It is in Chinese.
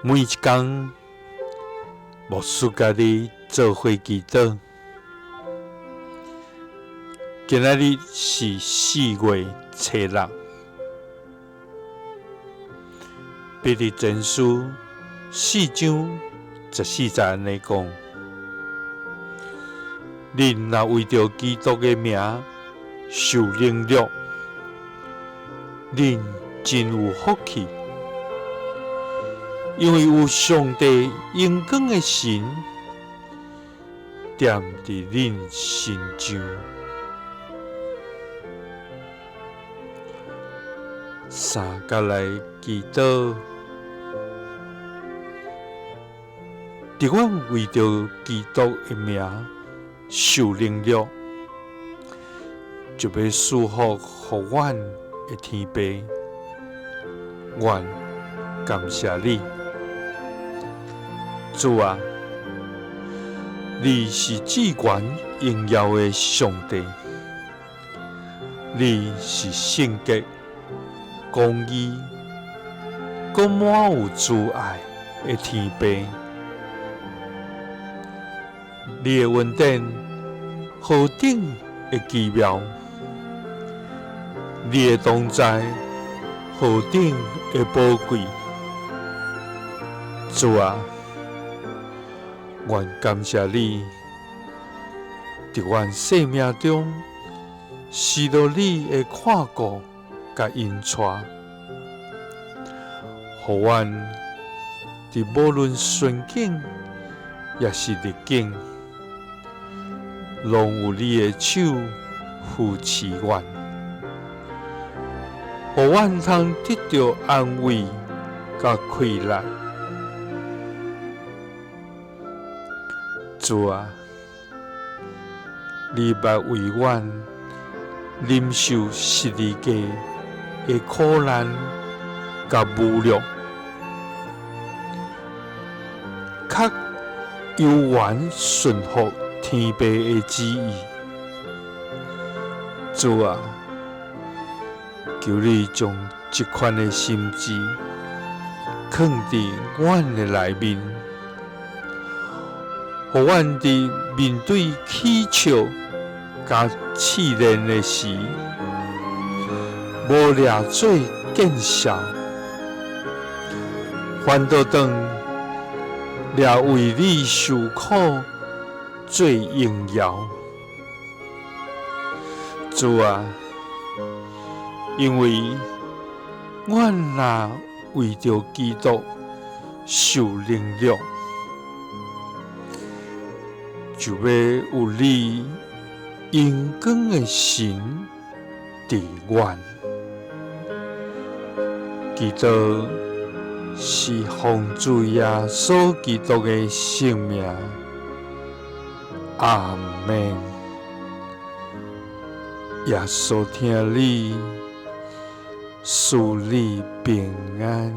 每一天，牧师家己做伙祈祷。今仔日是4月初6，彼得前书4章14节安尼讲：恁若为着基督的名受凌辱，恁真有福气。因为有上帝荣光的神踮伫恁身上。三甲来祈祷，伫阮为着基督的名受凌辱，就要祝福互阮的天父。阮感谢你。主啊，你是至关荣耀的上帝，你是圣洁、公义、搁满有慈爱的天父。你的恩典何等的奇妙，你的同在何等的宝贵。主啊，愿感谢你，伫阮生命中赐落你的看顾甲恩宠，互阮伫无论顺境也是逆境，拢有你的手扶持阮，互阮通得到安慰甲快乐。主啊，你捌为阮忍受十字架的苦难甲侮辱，较悠然顺服天父的旨意。主啊，求你将这款的心志放伫阮的内面，互阮伫面对起笑甲试炼的时，无掠做见笑，反倒当掠为你受苦做荣耀。主啊，因为阮若为着基督受凌辱，就要有你荣光的神伫阮。基督是奉主耶稣基督的圣名，阿们。耶稣听你，赐你平安。